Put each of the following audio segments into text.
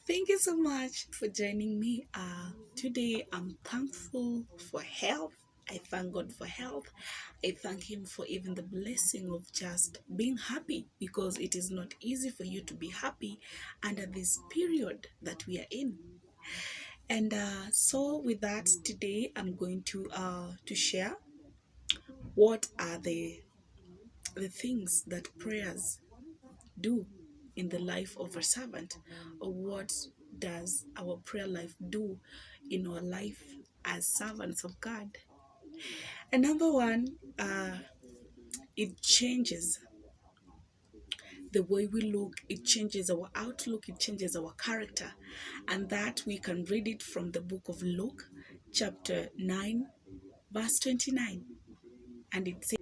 Thank you so much for joining me. Today, I'm thankful for health. I thank God for health. I thank Him for even the blessing of just being happy because it is not easy for you to be happy under this period that we are in. And so, with that, today I'm going to share what are the things that prayers do in the life of a servant, or what does our prayer life do in our life as servants of God. And number one, it changes the way we look, it changes our outlook, it changes our character. And that we can read it from the book of Luke, chapter 9, verse 29. And it says,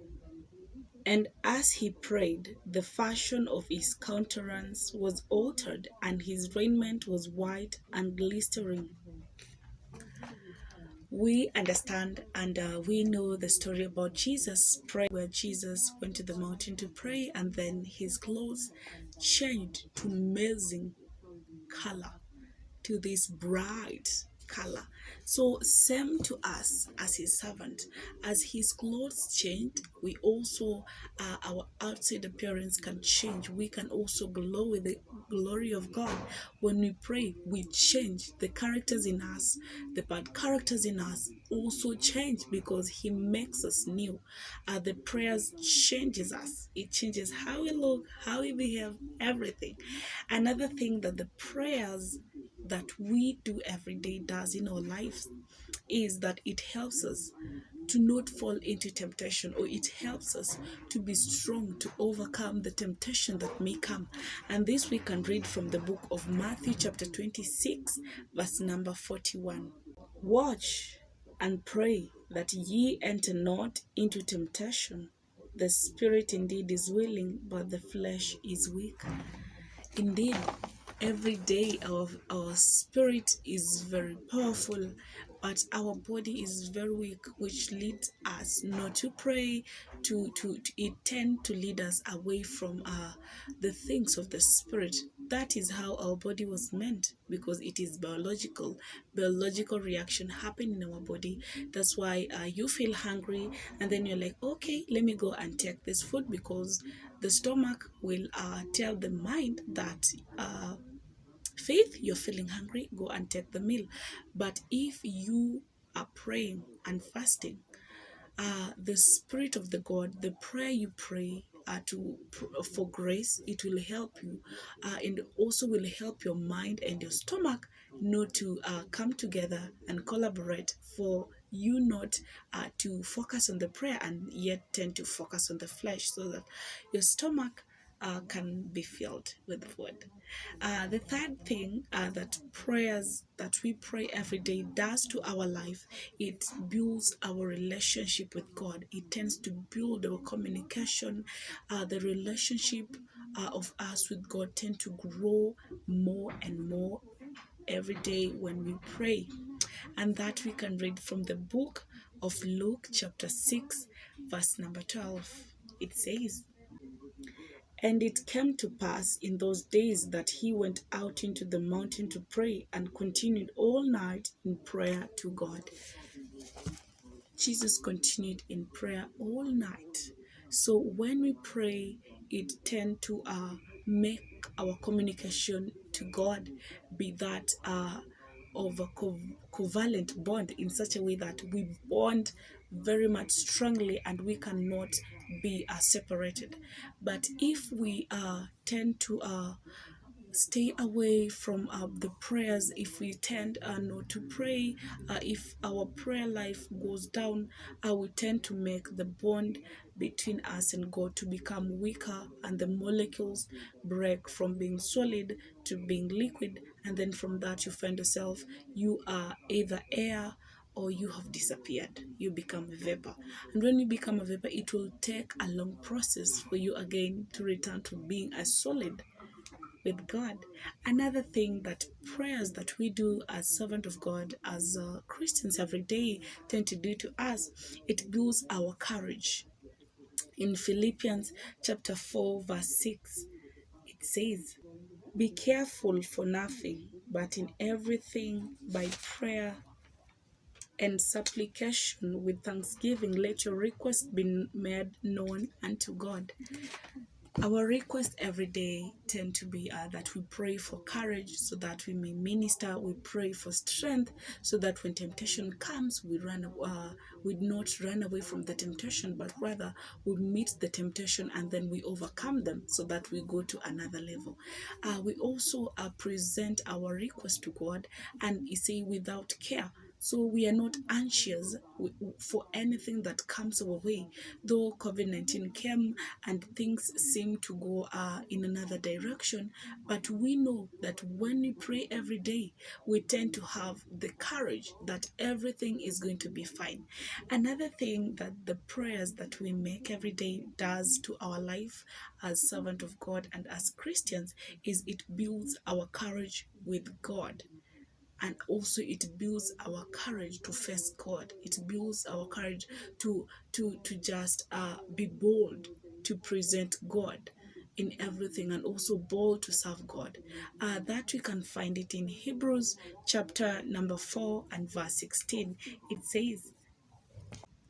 "And as he prayed, the fashion of his countenance was altered, and his raiment was white and glistering." We understand and we know the story about Jesus praying, where Jesus went to the mountain to pray, and then his clothes changed to amazing color, to this bright color. So same to us as his servant, as his clothes changed, we also our outside appearance can change. We can also glow with the glory of God. When we pray, we change. The characters in us, the bad characters in us also change because he makes us new. The prayers changes us. It changes how we look, how we behave, everything. Another thing that the prayers that we do every day does in our lives is that it helps us to not fall into temptation, or it helps us to be strong to overcome the temptation that may come. And this we can read from the book of Matthew chapter 26 verse number 41. "Watch and pray that ye enter not into temptation. The spirit indeed is willing, but the flesh is weak." Indeed, every day our spirit is very powerful, but our body is very weak, which leads us not to pray. It tend to lead us away from the things of the spirit. That is how our body was meant, because it is biological reaction happen in our body. That's why you feel hungry, and then you're like, okay, let me go and take this food, because the stomach will tell the mind that Faith, you're feeling hungry, go and take the meal. But if you are praying and fasting, the spirit of the God, the prayer you pray for grace, it will help you, and also will help your mind and your stomach not to come together and collaborate, for you not to focus on the prayer and yet tend to focus on the flesh, so that your stomach can be filled with food. The third thing that prayers that we pray every day does to our life, it builds our relationship with God. It tends to build our communication. The relationship of us with God tend to grow more and more every day when we pray. And that we can read from the book of Luke chapter 6 verse number 12. It says, "And it came to pass in those days that he went out into the mountain to pray, and continued all night in prayer to God." Jesus continued in prayer all night. So when we pray, it tends to make our communication to God be that of a covalent bond, in such a way that we bond very much strongly and we cannot be separated. But if we tend to stay away from the prayers, if we tend not to pray, if our prayer life goes down, we tend to make the bond between us and God to become weaker, and the molecules break from being solid to being liquid, and then from that you find yourself, you are either air or you have disappeared. You become a vapor. And when you become a vapor, it will take a long process for you again to return to being a solid with God. Another thing that prayers that we do as servant of God, as Christians every day, tend to do to us, it builds our courage. In Philippians chapter 4 verse 6, it says, Be careful for nothing, but in everything by prayer and supplication with thanksgiving let your requests be made known unto God. Our requests every day tend to be that we pray for courage so that we may minister. We pray for strength so that when temptation comes, we not run away from the temptation, but rather we meet the temptation and then we overcome them so that we go to another level. We also present our request to God and say without care. So we are not anxious for anything that comes our way. Though COVID-19 came and things seem to go in another direction, but we know that when we pray every day, we tend to have the courage that everything is going to be fine. Another thing that the prayers that we make every day does to our life as servant of God and as Christians is it builds our courage with God. And also it builds our courage to face God. It builds our courage to just be bold to present God in everything, and also bold to serve God. That we can find it in Hebrews chapter number 4 and verse 16. It says,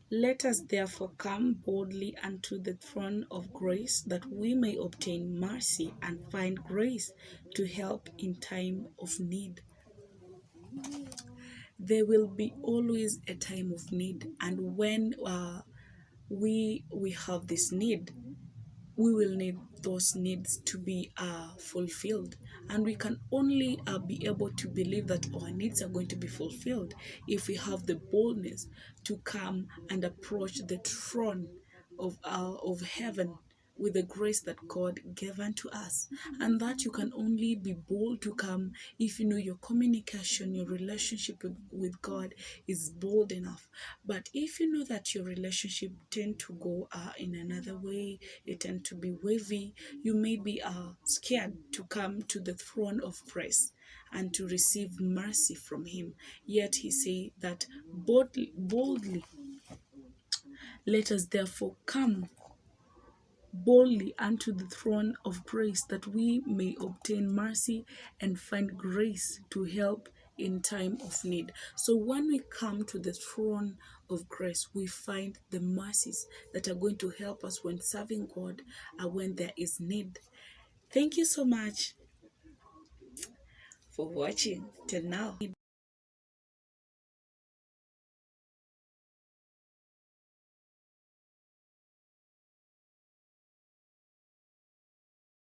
"Let us therefore come boldly unto the throne of grace, that we may obtain mercy and find grace to help in time of need." There will be always a time of need, and when we have this need, we will need those needs to be fulfilled, and we can only be able to believe that our needs are going to be fulfilled if we have the boldness to come and approach the throne of heaven with the grace that God gave unto us. And that you can only be bold to come if you know your communication, your relationship with God is bold enough. But if you know that your relationship tend to go in another way, it tend to be wavy, you may be scared to come to the throne of grace and to receive mercy from him. Yet he say that boldly, let us therefore come boldly unto the throne of grace, that we may obtain mercy and find grace to help in time of need. So when we come to the throne of grace, we find the mercies that are going to help us when serving God and when there is need. Thank you so much for watching till now.